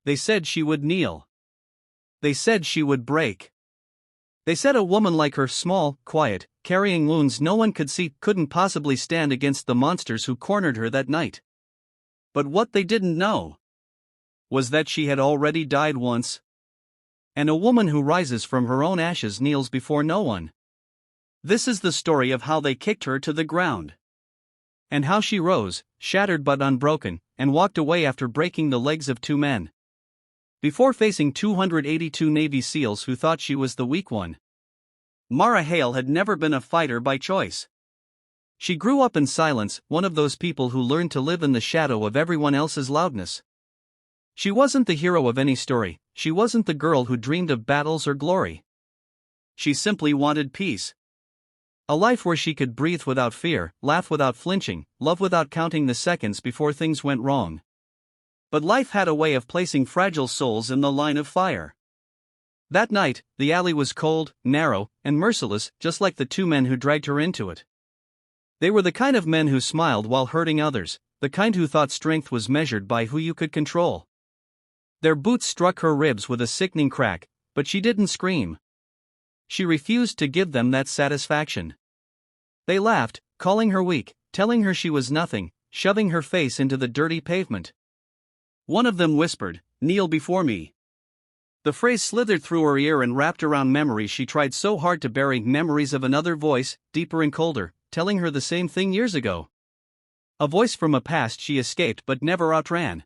They said she would kneel. They said she would break. They said a woman like her, small, quiet, carrying wounds no one could see, couldn't possibly stand against the monsters who cornered her that night. But what they didn't know was that she had already died once. And a woman who rises from her own ashes kneels before no one. This is the story of how they kicked her to the ground. And how she rose, shattered but unbroken, and walked away after breaking the legs of 2 men. Before facing 282 Navy SEALs who thought she was the weak one. Mara Hale had never been a fighter by choice. She grew up in silence, one of those people who learned to live in the shadow of everyone else's loudness. She wasn't the hero of any story, she wasn't the girl who dreamed of battles or glory. She simply wanted peace. A life where she could breathe without fear, laugh without flinching, love without counting the seconds before things went wrong. But life had a way of placing fragile souls in the line of fire. That night, the alley was cold, narrow, and merciless, just like the 2 men who dragged her into it. They were the kind of men who smiled while hurting others, the kind who thought strength was measured by who you could control. Their boots struck her ribs with a sickening crack, but she didn't scream. She refused to give them that satisfaction. They laughed, calling her weak, telling her she was nothing, shoving her face into the dirty pavement. One of them whispered, "Kneel before me." The phrase slithered through her ear and wrapped around memories she tried so hard to bury, memories of another voice, deeper and colder, telling her the same thing years ago. A voice from a past she escaped but never outran.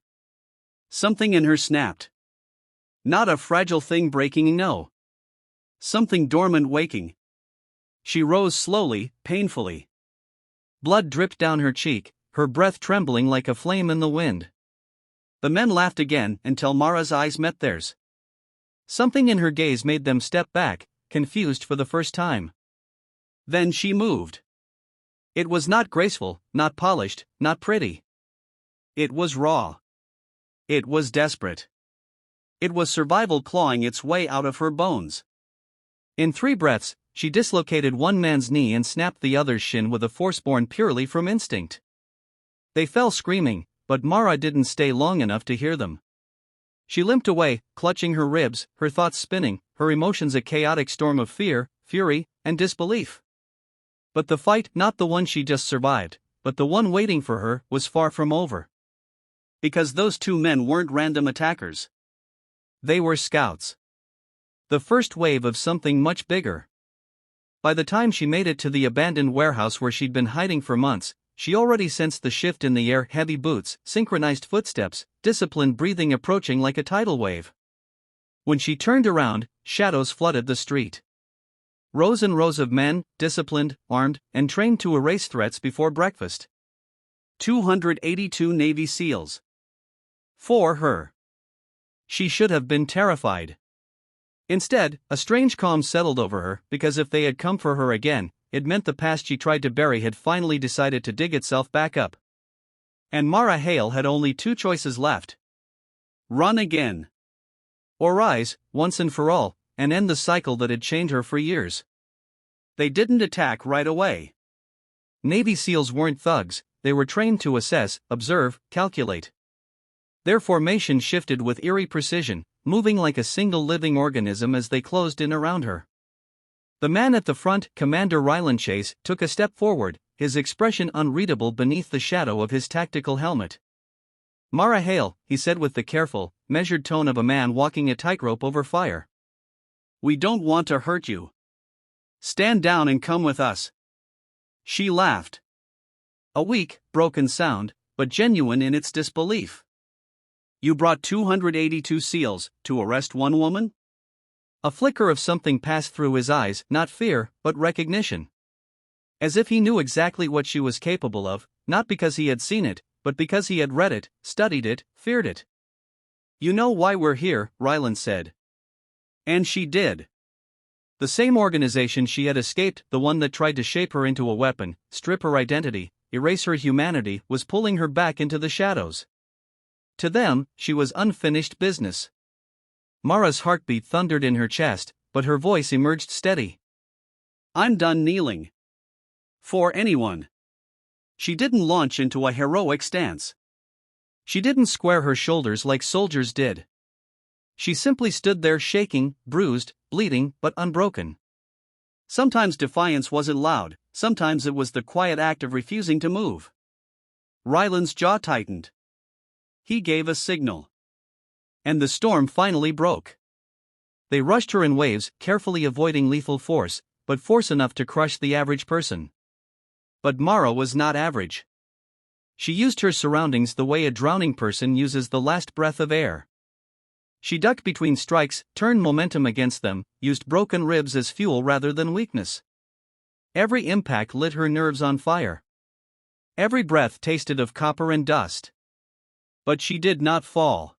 Something in her snapped. Not a fragile thing breaking, no. Something dormant waking. She rose slowly, painfully. Blood dripped down her cheek, her breath trembling like a flame in the wind. The men laughed again until Mara's eyes met theirs. Something in her gaze made them step back, confused for the first time. Then she moved. It was not graceful, not polished, not pretty. It was raw. It was desperate. It was survival clawing its way out of her bones. In 3 breaths, she dislocated one man's knee and snapped the other's shin with a force born purely from instinct. They fell screaming, but Mara didn't stay long enough to hear them. She limped away, clutching her ribs, her thoughts spinning, her emotions a chaotic storm of fear, fury, and disbelief. But the fight, not the one she just survived, but the one waiting for her, was far from over. Because those 2 men weren't random attackers. They were scouts. The first wave of something much bigger. By the time she made it to the abandoned warehouse where she'd been hiding for months, she already sensed the shift in the air, heavy boots, synchronized footsteps, disciplined breathing approaching like a tidal wave. When she turned around, shadows flooded the street. Rows and rows of men, disciplined, armed, and trained to erase threats before breakfast. 282 Navy SEALs. For her. She should have been terrified. Instead, a strange calm settled over her, because if they had come for her again, it meant the past she tried to bury had finally decided to dig itself back up. And Mara Hale had only 2 choices left. Run again. Or rise, once and for all, and end the cycle that had chained her for years. They didn't attack right away. Navy SEALs weren't thugs, they were trained to assess, observe, calculate. Their formation shifted with eerie precision, moving like a single living organism as they closed in around her. The man at the front, Commander Ryland Chase, took a step forward, his expression unreadable beneath the shadow of his tactical helmet. "Mara Hale," he said with the careful, measured tone of a man walking a tightrope over fire. "We don't want to hurt you. Stand down and come with us." She laughed. A weak, broken sound, but genuine in its disbelief. "You brought 282 SEALs to arrest one woman?" A flicker of something passed through his eyes, not fear, but recognition. As if he knew exactly what she was capable of, not because he had seen it, but because he had read it, studied it, feared it. "You know why we're here," Ryland said. And she did. The same organization she had escaped, the one that tried to shape her into a weapon, strip her identity, erase her humanity, was pulling her back into the shadows. To them, she was unfinished business. Mara's heartbeat thundered in her chest, but her voice emerged steady. "I'm done kneeling. For anyone." She didn't launch into a heroic stance. She didn't square her shoulders like soldiers did. She simply stood there shaking, bruised, bleeding, but unbroken. Sometimes defiance wasn't loud, sometimes it was the quiet act of refusing to move. Ryland's jaw tightened. He gave a signal. And the storm finally broke. They rushed her in waves, carefully avoiding lethal force, but force enough to crush the average person. But Mara was not average. She used her surroundings the way a drowning person uses the last breath of air. She ducked between strikes, turned momentum against them, used broken ribs as fuel rather than weakness. Every impact lit her nerves on fire. Every breath tasted of copper and dust. But she did not fall.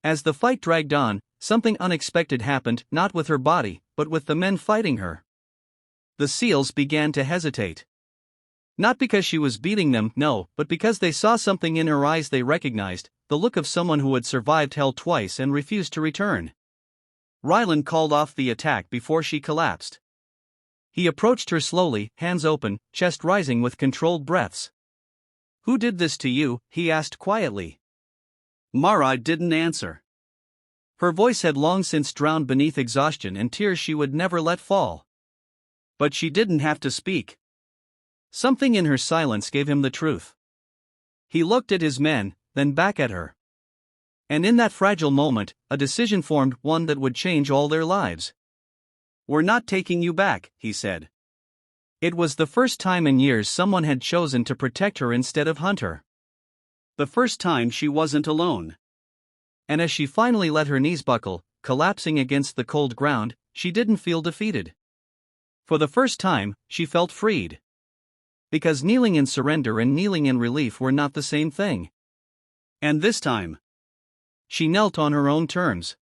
As the fight dragged on, something unexpected happened, not with her body, but with the men fighting her. The SEALs began to hesitate. Not because she was beating them, no, but because they saw something in her eyes they recognized, the look of someone who had survived hell twice and refused to return. Ryland called off the attack before she collapsed. He approached her slowly, hands open, chest rising with controlled breaths. "Who did this to you?" he asked quietly. Mara didn't answer. Her voice had long since drowned beneath exhaustion and tears she would never let fall. But she didn't have to speak. Something in her silence gave him the truth. He looked at his men, then back at her. And in that fragile moment, a decision formed, one that would change all their lives. "We're not taking you back," he said. It was the first time in years someone had chosen to protect her instead of hunt her. The first time she wasn't alone. And as she finally let her knees buckle, collapsing against the cold ground, she didn't feel defeated. For the first time, she felt freed. Because kneeling in surrender and kneeling in relief were not the same thing. And this time, she knelt on her own terms.